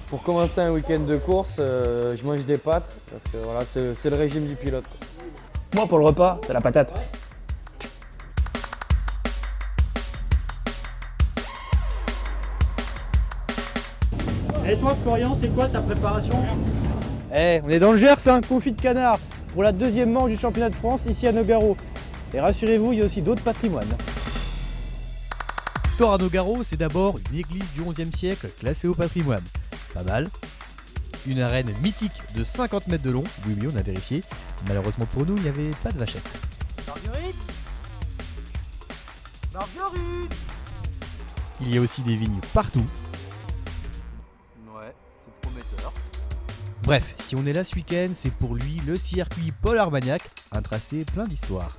Pour commencer un week-end de course, je mange des pâtes parce que voilà, c'est le régime du pilote, quoi. Moi, pour le repas, c'est la patate. Et toi, Florian, c'est quoi ta préparation? On est dans le Gers, hein, confit de canard pour la deuxième manche du championnat de France ici à Nogaro. Et rassurez-vous, il y a aussi d'autres patrimoines. L'histoire à Nogaro, c'est d'abord une église du XIe siècle classée au patrimoine. Pas mal. Une arène mythique de 50 mètres de long. Oui, on a vérifié. Malheureusement pour nous, il n'y avait pas de vachette. Marguerite Marguerite Il y a aussi des vignes partout. Ouais, c'est prometteur. Bref, si on est là ce week-end, c'est pour lui le circuit Paul Armagnac, un tracé plein d'histoire.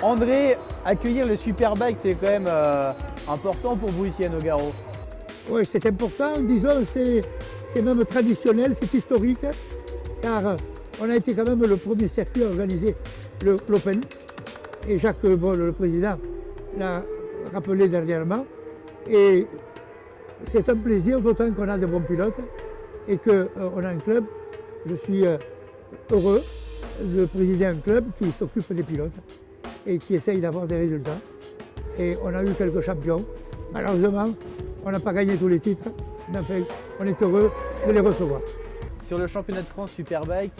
André, accueillir le Superbike, c'est quand même important pour vous ici à Nogaro. Oui, c'est important, disons, c'est même traditionnel, c'est historique, car on a été quand même le premier circuit à organiser l'Open. Et Jacques Boll, le président, l'a rappelé dernièrement. Et c'est un plaisir, d'autant qu'on a de bons pilotes et qu'on a un club. Je suis heureux de présider un club qui s'occupe des pilotes et qui essaye d'avoir des résultats. Et on a eu quelques champions. Malheureusement, on n'a pas gagné tous les titres, mais enfin, on est heureux de les recevoir. Sur le championnat de France Superbike,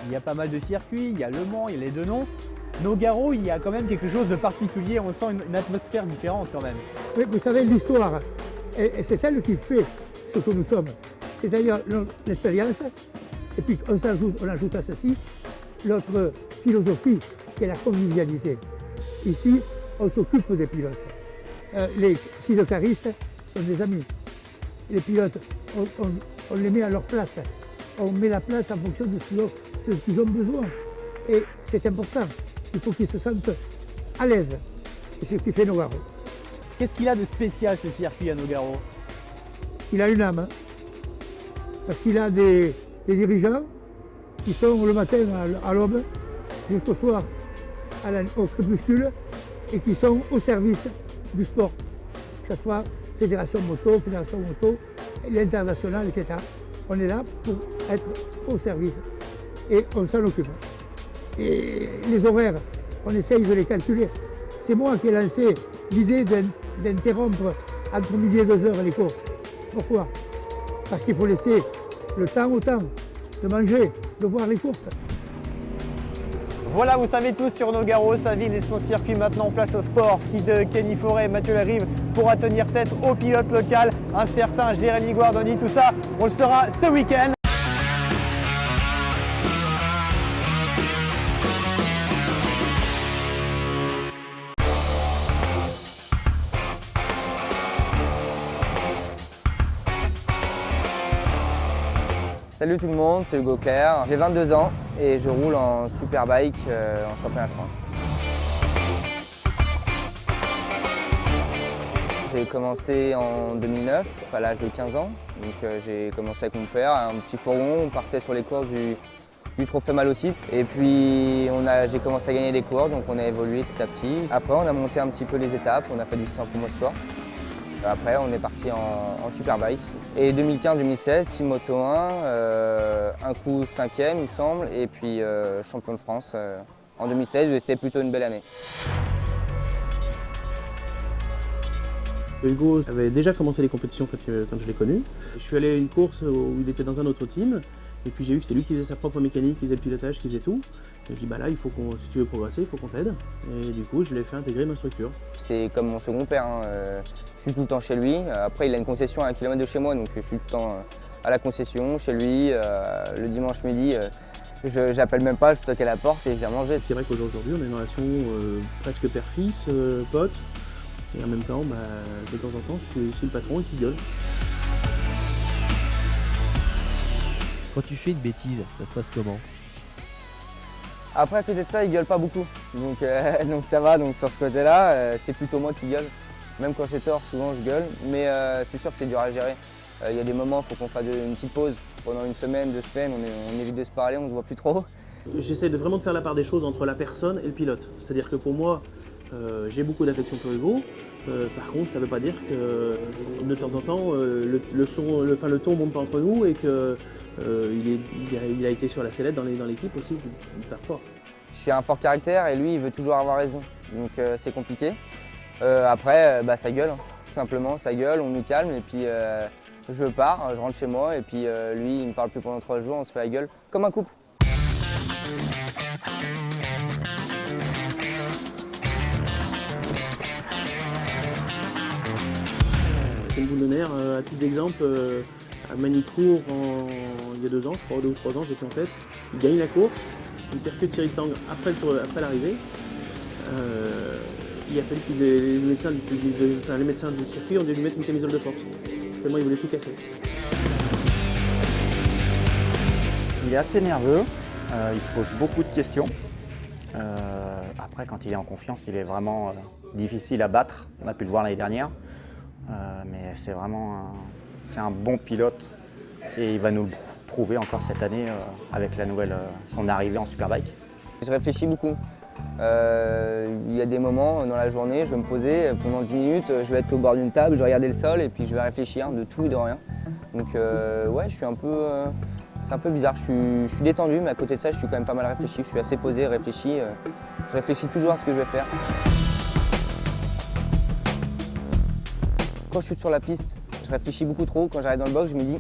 il y a pas mal de circuits, il y a Le Mans, il y a les Deux-Noms. Nogaro, il y a quand même quelque chose de particulier, on sent une atmosphère différente quand même. Oui, vous savez, l'histoire, et c'est elle qui fait ce que nous sommes. C'est-à-dire l'expérience, et puis on ajoute à ceci notre philosophie, qui est la convivialité. Ici, on s'occupe des pilotes. Les sidecaristes sont des amis. Les pilotes, on les met à leur place. On met la place en fonction de ce qu'ils ont besoin. Et c'est important. Il faut qu'ils se sentent à l'aise. Et c'est ce qui fait Nogaro. Qu'est-ce qu'il a de spécial ce circuit à Nogaro? Il a une âme. Hein. Parce qu'il a des dirigeants qui sont le matin à l'aube, jusqu'au soir au crépuscule, et qui sont au service du sport, que ce soit Fédération Moto, l'international, etc. On est là pour être au service et on s'en occupe. Et les horaires, on essaye de les calculer. C'est moi qui ai lancé l'idée d'interrompre entre midi et 2 heures les courses. Pourquoi? Parce qu'il faut laisser le temps au temps de manger, de voir les courses. Voilà, vous savez tous sur Nogaro, sa ville et son circuit maintenant place au sport. Qui de Kenny Forêt et Mathieu Larive pourra tenir tête au pilote local, un certain Jérémy Guardoni. Tout ça, on le saura ce week-end. Salut tout le monde, c'est Hugo Claire. J'ai 22 ans et je roule en Superbike en championnat de France. J'ai commencé en 2009, à l'âge de 15 ans. Donc j'ai commencé avec mon père, un petit fourgon, on partait sur les courses du Trophée Malocip. Et puis j'ai commencé à gagner des courses, donc on a évolué petit à petit. Après on a monté un petit peu les étapes, on a fait du 100 Promo Sport. Après on est parti en Superbike. Et 2015-2016, Team Moto 1, un coup 5e il me semble, et puis champion de France en 2016, c'était plutôt une belle année. Hugo avait déjà commencé les compétitions quand je l'ai connu. Je suis allé à une course où il était dans un autre team, et puis j'ai vu que c'est lui qui faisait sa propre mécanique, qui faisait le pilotage, qui faisait tout. Et je dis bah là, si tu veux progresser, il faut qu'on t'aide. Et du coup, je l'ai fait intégrer ma structure. C'est comme mon second père, hein. Je suis tout le temps chez lui. Après, il a une concession à 1 kilomètre de chez moi, donc je suis tout le temps à la concession, chez lui. Le dimanche midi, j'appelle même pas, je toque à la porte et je viens manger. C'est vrai qu'aujourd'hui, on a une relation presque père-fils, pote. Et en même temps, de temps en temps, je suis aussi le patron et qui gueule. Quand tu fais une bêtise, ça se passe comment? Après, à côté de ça, il gueule pas beaucoup. Donc ça va, donc sur ce côté-là, c'est plutôt moi qui gueule. Même quand j'ai tort, souvent je gueule, mais c'est sûr que c'est dur à gérer. Il y a des moments, il faut qu'on fasse une petite pause. Pendant une semaine, 2 semaines, on évite de se parler, on ne se voit plus trop. J'essaie de vraiment de faire la part des choses entre la personne et le pilote. C'est-à-dire que pour moi, j'ai beaucoup d'affection pour Hugo, Par contre, ça ne veut pas dire que de temps en temps, le ton ne monte pas entre nous et qu'il a été sur la sellette dans l'équipe aussi, parfois. Je suis un fort caractère et lui, il veut toujours avoir raison. Donc c'est compliqué. Après, ça gueule, hein. Tout simplement, ça gueule, on nous calme et puis je pars, je rentre chez moi et puis lui, il me parle plus pendant 3 jours, on se fait la gueule comme un couple. C'est une boule de nerf. À titre d'exemple, à Manicourt, il y a 2 ans, je crois, 2 ou 3 ans, j'étais en tête. Il gagne la course, il percute Cyril Tang après l'arrivée. Il a fallu que les médecins du circuit ont dû lui mettre une camisole de force, tellement il voulait tout casser. Il est assez nerveux, il se pose beaucoup de questions. Après, quand il est en confiance, il est vraiment difficile à battre. On a pu le voir l'année dernière. Mais c'est vraiment un bon pilote et il va nous le prouver encore cette année avec son arrivée en Superbike. Je réfléchis beaucoup. Il y a des moments dans la journée, je vais me poser pendant 10 minutes, je vais être au bord d'une table, je vais regarder le sol et puis je vais réfléchir de tout et de rien. Donc ouais, je suis un peu, c'est un peu bizarre, je suis détendu mais à côté de ça je suis quand même pas mal réfléchi, je suis assez posé, réfléchi. Je réfléchis toujours à ce que je vais faire. Quand je suis sur la piste, je réfléchis beaucoup trop. Quand j'arrive dans le box, je me dis,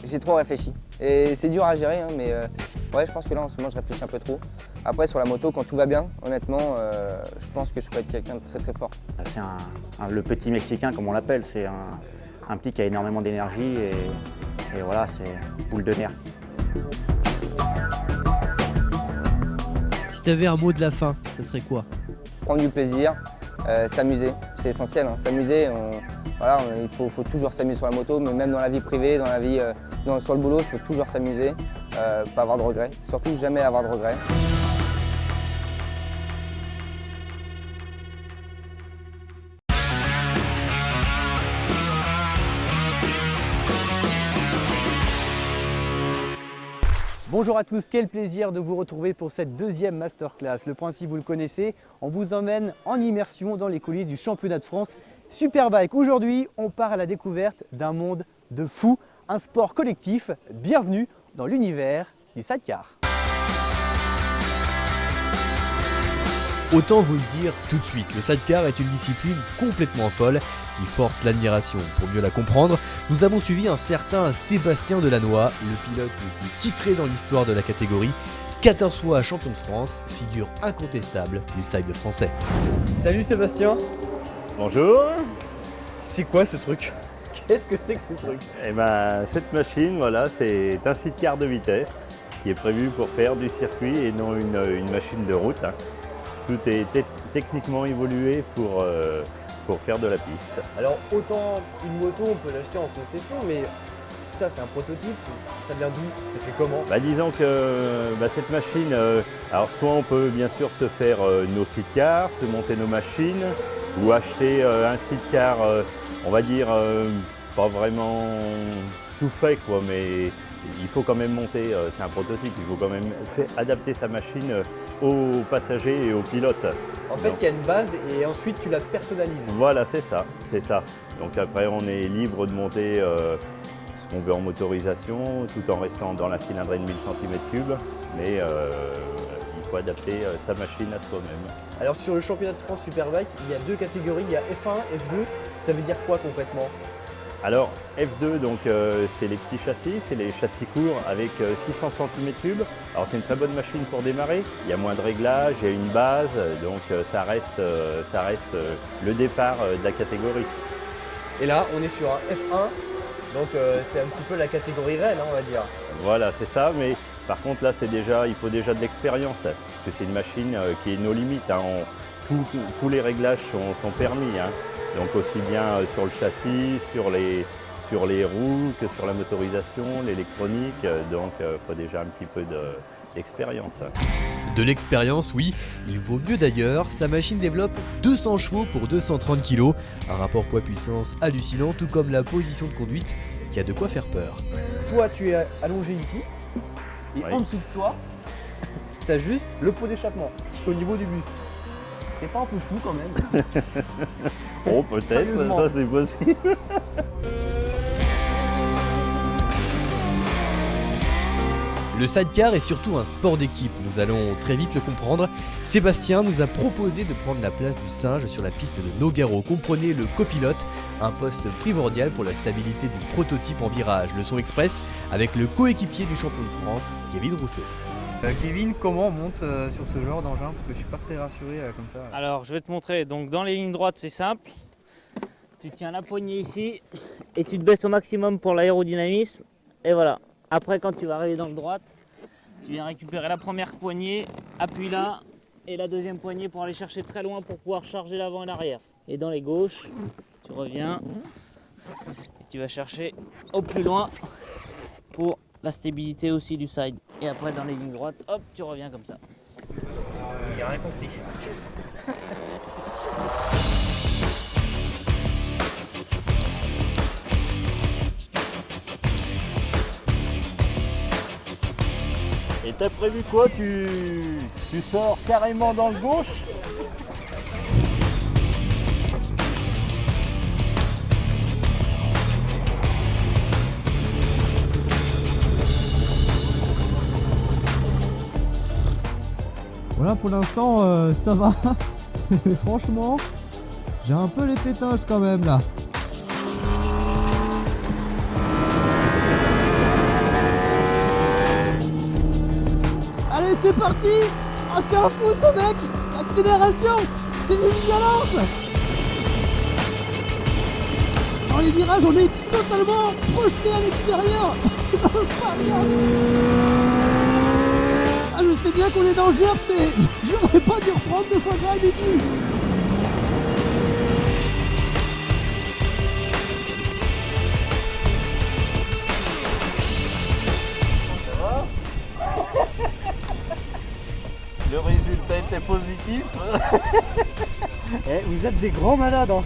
j'ai trop réfléchi. Et c'est dur à gérer, hein, mais ouais, je pense que là, en ce moment, je réfléchis un peu trop. Après, sur la moto, quand tout va bien, honnêtement, je pense que je peux être quelqu'un de très très fort. C'est le petit Mexicain, comme on l'appelle. C'est un petit qui a énormément d'énergie et voilà, c'est boule de nerf. Si tu avais un mot de la fin, ça serait quoi? Prendre du plaisir, s'amuser, c'est essentiel. Hein. S'amuser, il faut toujours s'amuser sur la moto, mais même dans la vie privée, dans la vie, sur le boulot, il faut toujours s'amuser, pas avoir de regrets, surtout jamais avoir de regrets. Bonjour à tous, quel plaisir de vous retrouver pour cette deuxième masterclass. Le principe, vous le connaissez, on vous emmène en immersion dans les coulisses du championnat de France Superbike. Aujourd'hui, on part à la découverte d'un monde de fous, un sport collectif. Bienvenue dans l'univers du sidecar. Autant vous le dire tout de suite, le sidecar est une discipline complètement folle qui force l'admiration. Pour mieux la comprendre, nous avons suivi un certain Sébastien Delannoy, le pilote le plus titré dans l'histoire de la catégorie, 14 fois champion de France, figure incontestable du side français. Salut Sébastien. Bonjour. C'est quoi ce truc? Qu'est-ce que c'est que ce truc? Eh ben, cette machine, voilà, c'est un sidecar de vitesse qui est prévu pour faire du circuit et non une machine de route. Hein. Tout est techniquement évolué pour faire de la piste. Alors autant une moto on peut l'acheter en concession, mais ça c'est un prototype, ça vient d'où? Ça fait comment? Disons que cette machine, alors soit on peut bien sûr se faire nos sidecars, se monter nos machines, ou acheter un sidecar, on va dire, pas vraiment tout fait quoi, mais il faut quand même monter, c'est un prototype, il faut quand même adapter sa machine aux passagers et aux pilotes. En fait, il y a une base et ensuite tu la personnalises. Voilà, c'est ça, c'est ça. Donc après, on est libre de monter ce qu'on veut en motorisation, tout en restant dans la cylindrée de 1000 cm3, mais il faut adapter sa machine à soi-même. Alors sur le championnat de France Superbike, il y a 2 catégories, il y a F1, F2, ça veut dire quoi concrètement? Alors F2, donc c'est les petits châssis, c'est les châssis courts avec 600 cm3. Alors c'est une très bonne machine pour démarrer, il y a moins de réglages, il y a une base, donc ça reste le départ de la catégorie. Et là on est sur un F1, donc c'est un petit peu la catégorie reine, on va dire. Voilà, c'est ça, mais par contre là il faut déjà de l'expérience, parce que c'est une machine qui est nos limites. Hein. Tous les réglages sont permis. Hein. Donc aussi bien sur le châssis, sur les roues que sur la motorisation, l'électronique, donc il faut déjà un petit peu d'expérience. De l'expérience, oui, il vaut mieux d'ailleurs. Sa machine développe 200 chevaux pour 230 kg, un rapport poids-puissance hallucinant, tout comme la position de conduite qui a de quoi faire peur. Toi tu es allongé ici, et oui. en dessous de toi, tu as juste le pot d'échappement au niveau du buste. T'es pas un peu fou quand même? Oh, peut-être, Sérieusement. ça c'est possible. Le sidecar est surtout un sport d'équipe, nous allons très vite le comprendre. Sébastien nous a proposé de prendre la place du singe sur la piste de Nogaro. Comprenez le copilote, un poste primordial pour la stabilité du prototype en virage. Leçon express avec le coéquipier du champion de France, Kevin Rousseau. Kevin, comment on monte sur ce genre d'engin? Parce que je suis pas très rassuré comme ça. Alors je vais te montrer, donc dans les lignes droites c'est simple, tu tiens la poignée ici et tu te baisses au maximum pour l'aérodynamisme et voilà. Après quand tu vas arriver dans le droite, tu viens récupérer la première poignée, appuie là et la deuxième poignée pour aller chercher très loin pour pouvoir charger l'avant et l'arrière. Et dans les gauches, tu reviens et tu vas chercher au plus loin pour la stabilité aussi du side. Et après dans les lignes droites, hop, tu reviens comme ça. J'ai rien compris. Et t'as prévu quoi? Tu sors carrément dans le gauche? Voilà, pour l'instant ça va. Franchement, j'ai un peu les pétages quand même là. Allez, c'est parti. Ah, c'est un fou ce mec. Accélération, c'est une violence. Dans les virages, on est totalement projeté à l'extérieur. Il n'ose pas rien. Ah, je sais bien qu'on est dans le Gers, mais j'aurais pas dû reprendre 2 fois gras à midi. Le résultat était positif. Eh, vous êtes des grands malades, hein.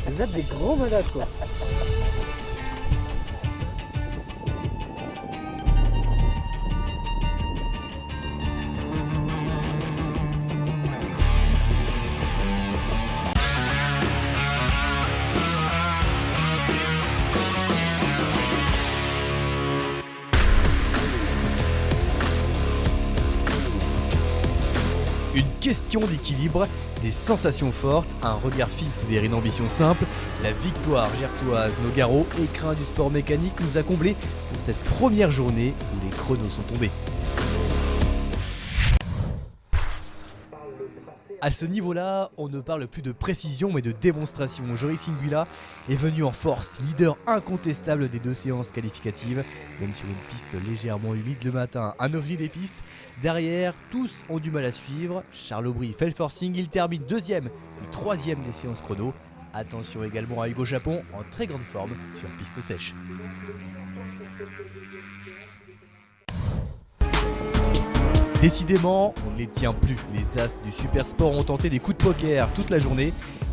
Vous êtes des grands malades, quoi. Une question d'équilibre, des sensations fortes, un regard fixe vers une ambition simple. La victoire gersoise Nogaro, écrin du sport mécanique, nous a comblés pour cette première journée où les chronos sont tombés. À ce niveau-là, on ne parle plus de précision mais de démonstration. Joris Singula est venu en force, leader incontestable des 2 séances qualificatives, même sur une piste légèrement humide le matin. Un ovni des pistes. Derrière, tous ont du mal à suivre. Charles Aubry fait le forcing, il termine 2e et 3e des séances chrono. Attention également à Hugo Japon en très grande forme sur piste sèche. Décidément, on ne les tient plus. Les as du super sport ont tenté des coups de poker toute la journée.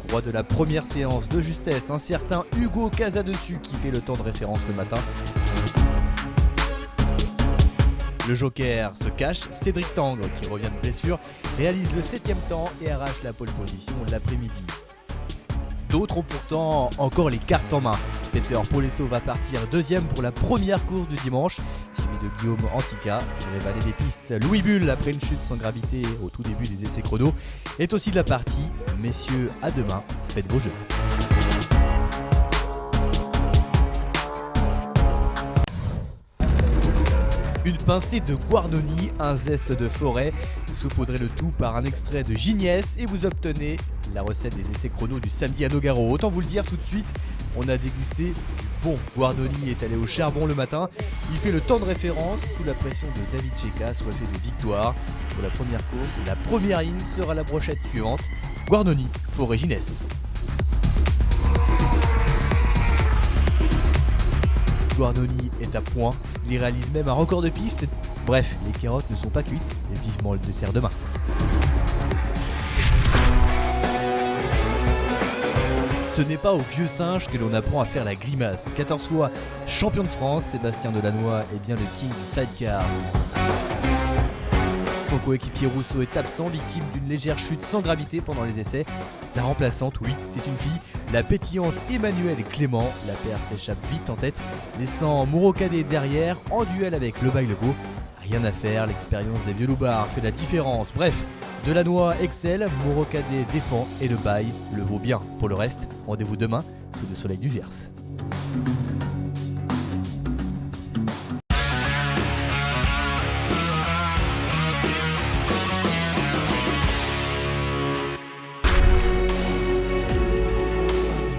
Roi de la première séance de justesse, un certain Hugo Casadessus qui fait le temps de référence le matin. Le joker se cache, Cédric Tangre qui revient de blessure, réalise le 7e temps et arrache la pole position l'après-midi. D'autres ont pourtant encore les cartes en main. Peter Polesso va partir 2e pour la première course du dimanche, suivi de Guillaume Antica, le valet des pistes. Louis Bull, après une chute sans gravité au tout début des essais chrono, est aussi de la partie. Messieurs, à demain, faites vos jeux. Une pincée de Guarnoni, un zeste de forêt, saupoudrez le tout par un extrait de Gignès et vous obtenez la recette des essais chrono du samedi à Nogaro. Autant vous le dire tout de suite, on a dégusté du bon. Guarnoni est allé au charbon le matin, il fait le temps de référence sous la pression de David Checa, soifé de victoire. Pour la première course, la première ligne sera la brochette suivante. Guarnoni, forêt Gignès. Guarnoni est à point, il réalise même un record de piste. Bref, les carottes ne sont pas cuites et vivement le dessert demain. Ce n'est pas au vieux singe que l'on apprend à faire la grimace. 14 fois champion de France, Sébastien Delannoy est bien le king du sidecar. son coéquipier Rousseau est absent, victime d'une légère chute sans gravité pendant les essais. Sa remplaçante, oui, c'est une fille, la pétillante Emmanuelle Clément. La paire s'échappe vite en tête, laissant Moreau Cadet derrière en duel avec Le Bail-le-Vaux. Rien à faire, l'expérience des vieux loupards fait la différence. Bref, Delannoy excelle, Moreau Cadet défend et Le Bail-le-Vaux bien. Pour le reste, rendez-vous demain sous le soleil du Gers.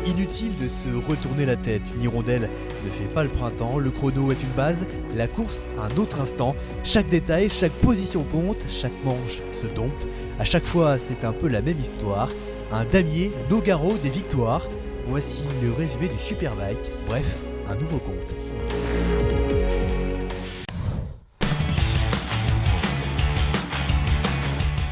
Inutile de se retourner la tête, une hirondelle ne fait pas le printemps, le chrono est une base, la course un autre instant, chaque détail, chaque position compte, chaque manche se dompte, à chaque fois c'est un peu la même histoire, un damier, Nogaro, des victoires, voici le résumé du Superbike, bref, un nouveau compte.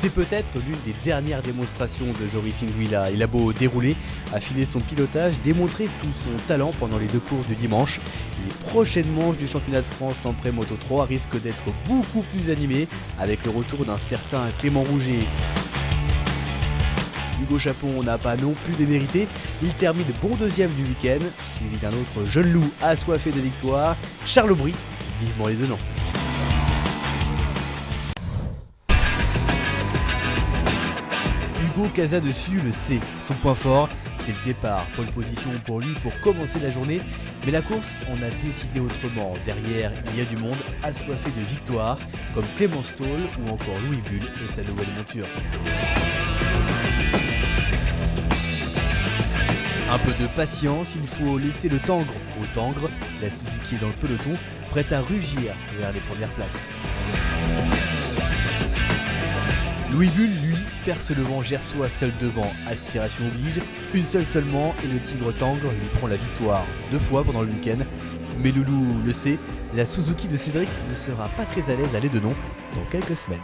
C'est peut-être l'une des dernières démonstrations de Joris Ingwila. Il a beau dérouler, affiner son pilotage, démontrer tout son talent pendant les deux courses du dimanche. Les prochaines manches du championnat de France en pré-moto 3 risquent d'être beaucoup plus animées avec le retour d'un certain Clément Rouget. Hugo Chapon n'a pas non plus démérité, il termine bon deuxième du week-end, suivi d'un autre jeune loup assoiffé de victoire, Charles Aubry, vivement les deux noms. Hugo casa dessus le C. Son point fort, c'est le départ. Pole position pour lui pour commencer la journée. Mais la course en a décidé autrement. Derrière, il y a du monde assoiffé de victoire, comme Clément Stoll ou encore Louis Bull et sa nouvelle monture. Un peu de patience, il faut laisser le tangre au tangre. La Suzuki est dans le peloton, prête à rugir vers les premières places. Louis Bull, lui, perce le vent gersois seul devant, aspiration oblige, une seule seulement et le tigre tangre lui prend la victoire 2 fois pendant le week-end. Mais Loulou le sait, la Suzuki de Cédric ne sera pas très à l'aise à l'aide de nom dans quelques semaines.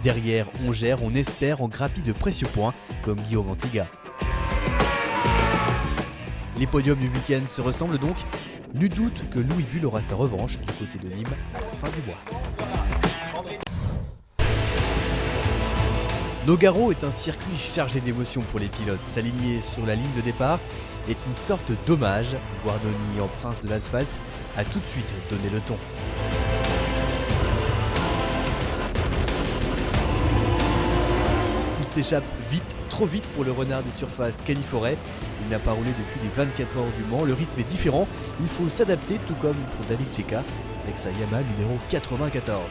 Derrière, on gère, on espère, on grappille de précieux points comme Guillaume Antiga. Les podiums du week-end se ressemblent donc, nul doute que Louis Bull aura sa revanche du côté de Nîmes à la fin du mois. Nogaro est un circuit chargé d'émotions pour les pilotes. S'aligner sur la ligne de départ est une sorte d'hommage. Guardoni, en prince de l'asphalte, a tout de suite donné le ton. Il s'échappe vite, trop vite pour le renard des surfaces Kenny Forêt. Il n'a pas roulé depuis les 24 heures du Mans, le rythme est différent, il faut s'adapter tout comme pour David Checa avec sa Yamaha numéro 94.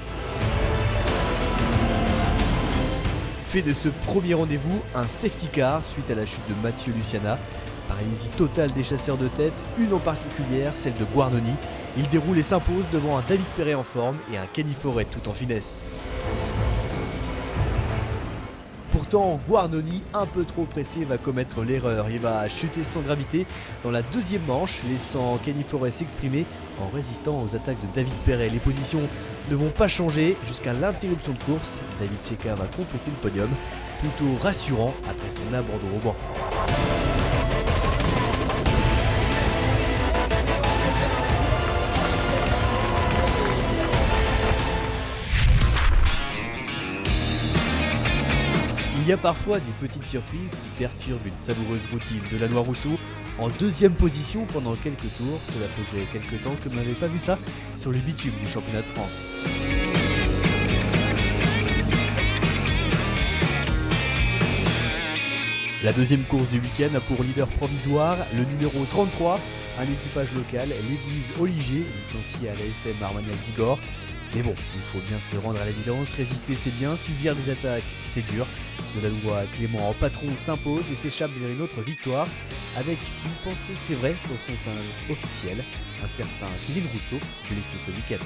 Fait de ce premier rendez-vous un safety car suite à la chute de Mathieu Luciana. Paralysie totale des chasseurs de tête, une en particulière, celle de Guardoni. Il déroule et s'impose devant un David Perret en forme et un Kenny Forêt tout en finesse. Pourtant, Guardoni, un peu trop pressé, va commettre l'erreur et va chuter sans gravité dans la deuxième manche, laissant Kenny Forêt s'exprimer en résistant aux attaques de David Perret. Les positions ne vont pas changer jusqu'à l'interruption de course. David Checa va compléter le podium, plutôt rassurant après son abandon au banc. Il y a parfois des petites surprises qui perturbent une savoureuse routine. Delannoy Rousseau en deuxième position pendant quelques tours. Cela faisait quelques temps que l'on n'avait pas vu ça sur le bitume du championnat de France. La deuxième course du week-end a pour leader provisoire le numéro 33, un équipage local, l'Église Oliger, licencié à l'ASM Armagnac Bigorre. Mais bon, il faut bien se rendre à l'évidence, résister c'est bien, subir des attaques c'est dur. Delannoy Clément en patron s'impose et s'échappe vers une autre victoire avec une pensée, c'est vrai, pour son singe officiel, un certain Kevin Rousseau, blessé ce week-end.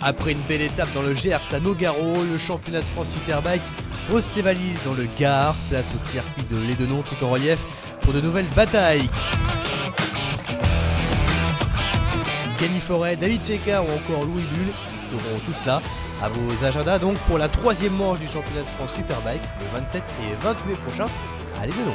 Après une belle étape dans le Gers à Nogaro, le championnat de France Superbike pose ses valises dans le Gard, place au circuit de Lédenon tout en relief pour de nouvelles batailles. Kenny Forêt, David Cheika ou encore Louis Bull, ils seront tous là. À vos agendas donc pour la 3e manche du championnat de France Superbike le 27 et 28 mai prochain à Lédenon.